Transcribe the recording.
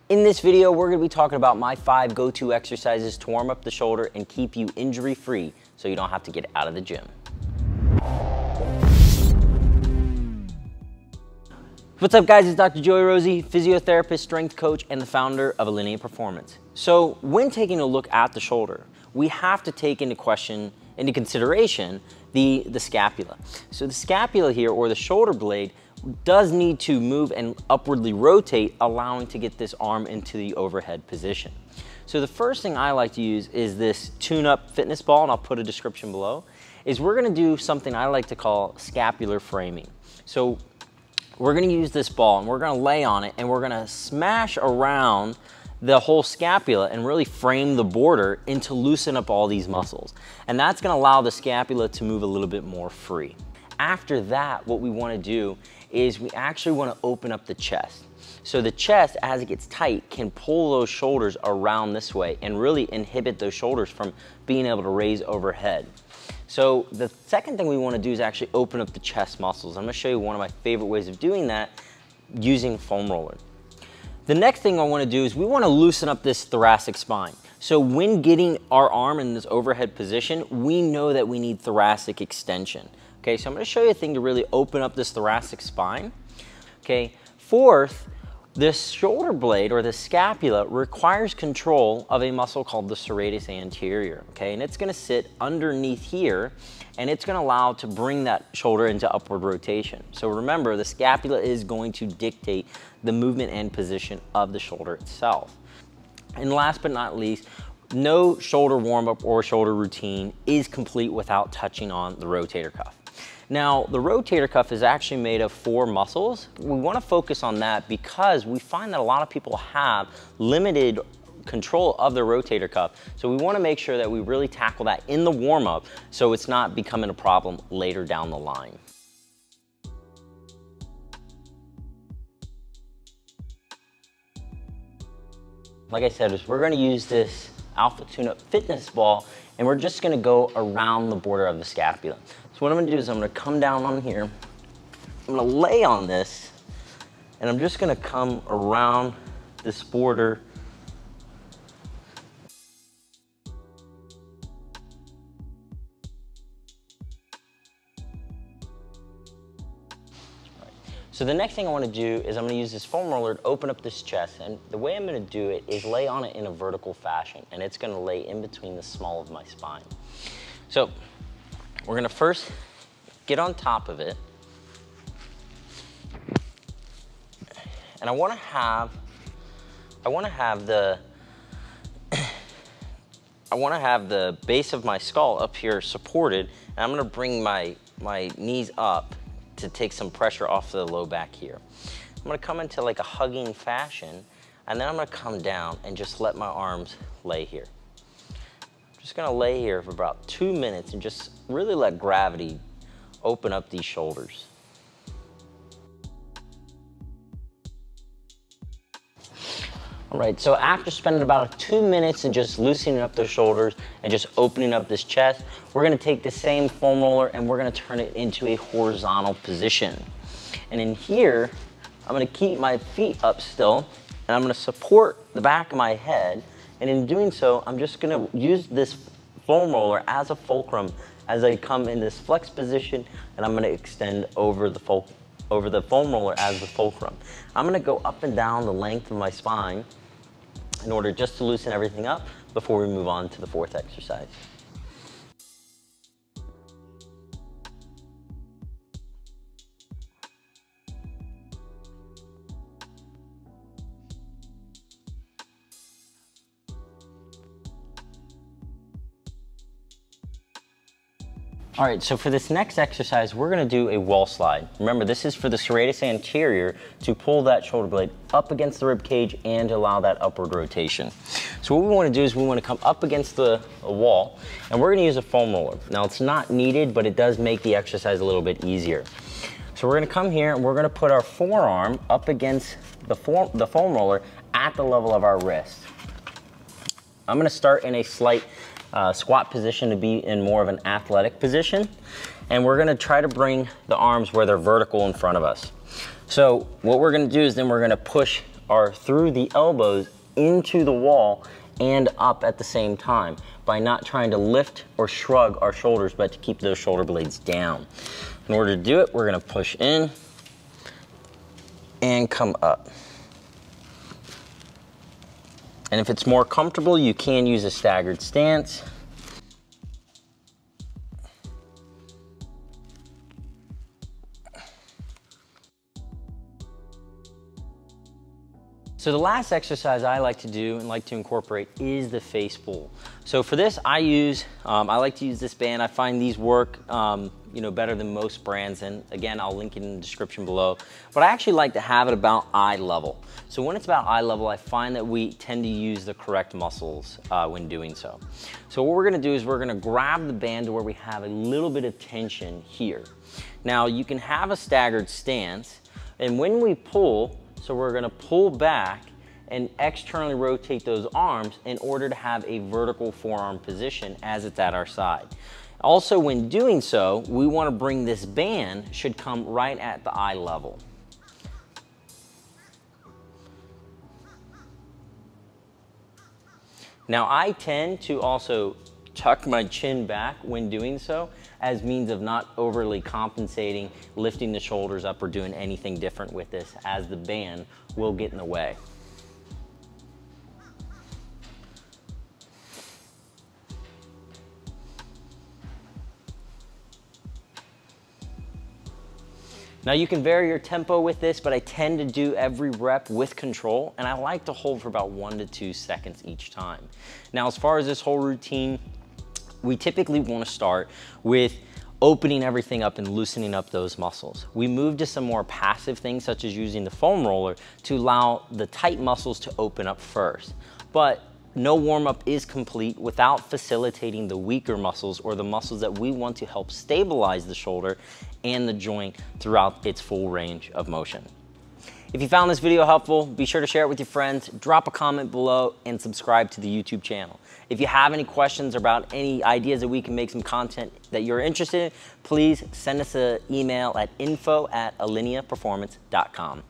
In this video, we're gonna be talking about my 5 go-to exercises to warm up the shoulder and keep you injury-free so you don't have to get out of the gym. What's up guys, it's Dr. Joey Rosie, physiotherapist, strength coach, and the founder of Alinea Performance. So when taking a look at the shoulder, we have to take into consideration the scapula. So the scapula here, or the shoulder blade, does need to move and upwardly rotate, allowing to get this arm into the overhead position. So the first thing I like to use is this tune-up fitness ball, and I'll put a description below, is we're gonna do something I like to call scapular framing. So we're gonna use this ball and we're gonna lay on it and we're gonna smash around the whole scapula and really frame the border and to loosen up all these muscles. And that's gonna allow the scapula to move a little bit more free. After that, what we wanna do is we actually wanna open up the chest. So the chest, as it gets tight, can pull those shoulders around this way and really inhibit those shoulders from being able to raise overhead. So the second thing we wanna do is actually open up the chest muscles. I'm gonna show you one of my favorite ways of doing that using foam roller. The next thing I wanna do is we wanna loosen up this thoracic spine. So when getting our arm in this overhead position, we know that we need thoracic extension. Okay, so I'm gonna show you a thing to really open up this thoracic spine. Okay, fourth, this shoulder blade or the scapula requires control of a muscle called the serratus anterior, okay? And it's gonna sit underneath here and it's gonna allow to bring that shoulder into upward rotation. So remember, the scapula is going to dictate the movement and position of the shoulder itself. And last but not least, no shoulder warm-up or shoulder routine is complete without touching on the rotator cuff. Now, the rotator cuff is actually made of 4 muscles. We want to focus on that because we find that a lot of people have limited control of their rotator cuff. So we want to make sure that we really tackle that in the warm-up so it's not becoming a problem later down the line. Like I said, we're going to use this Alpha Tune-Up fitness ball and we're just going to go around the border of the scapula. So what I'm gonna do is I'm gonna come down on here, I'm gonna lay on this, and I'm just gonna come around this border. So the next thing I wanna do is I'm gonna use this foam roller to open up this chest, and the way I'm gonna do it is lay on it in a vertical fashion, and it's gonna lay in between the small of my spine. So we're gonna first get on top of it, and I wanna have the base of my skull up here supported, and I'm gonna bring my knees up to take some pressure off the low back here. I'm gonna come into like a hugging fashion, and then I'm gonna come down and just let my arms lay here. Just gonna lay here for about 2 minutes and just really let gravity open up these shoulders. All right, so after spending about 2 minutes and just loosening up the shoulders and just opening up this chest, we're gonna take the same foam roller and we're gonna turn it into a horizontal position. And in here, I'm gonna keep my feet up still and I'm gonna support the back of my head. And in doing so, I'm just gonna use this foam roller as a fulcrum as I come in this flex position, and I'm gonna extend over the foam roller as the fulcrum. I'm gonna go up and down the length of my spine in order just to loosen everything up before we move on to the 4th exercise. All right, so for this next exercise, we're gonna do a wall slide. Remember, this is for the serratus anterior to pull that shoulder blade up against the rib cage and allow that upward rotation. So what we wanna do is we wanna come up against the wall, and we're gonna use a foam roller. Now, it's not needed, but it does make the exercise a little bit easier. So we're gonna come here and we're gonna put our forearm up against the foam roller at the level of our wrist. I'm gonna start in a slight squat position to be in more of an athletic position. And we're gonna try to bring the arms where they're vertical in front of us. So what we're gonna do is then we're gonna push are through the elbows into the wall and up at the same time by not trying to lift or shrug our shoulders, but to keep those shoulder blades down. In order to do it, we're gonna push in and come up. And if it's more comfortable, you can use a staggered stance. So the last exercise I like to do and like to incorporate is the face pull. So for this, I like to use this band. I find these work better than most brands, and again, I'll link it in the description below. But I actually like to have it about eye level. So when it's about eye level, I find that we tend to use the correct muscles when doing so. So what we're gonna do is we're gonna grab the band to where we have a little bit of tension here. Now you can have a staggered stance, and when we pull, so we're gonna pull back and externally rotate those arms in order to have a vertical forearm position as it's at our side. Also, when doing so, we wanna bring this band, should come right at the eye level. Now, I tend to also tuck my chin back when doing so as means of not overly compensating, lifting the shoulders up, or doing anything different with this, as the band will get in the way. Now you can vary your tempo with this, but I tend to do every rep with control, and I like to hold for about 1 to 2 seconds each time. Now, as far as this whole routine, we typically want to start with opening everything up and loosening up those muscles. We move to some more passive things, such as using the foam roller to allow the tight muscles to open up first. But no warm-up is complete without facilitating the weaker muscles, or the muscles that we want to help stabilize the shoulder and the joint throughout its full range of motion. If you found this video helpful, be sure to share it with your friends, drop a comment below, and subscribe to the YouTube channel. If you have any questions about any ideas that we can make some content that you're interested in, please send us an email at info@alineaperformance.com.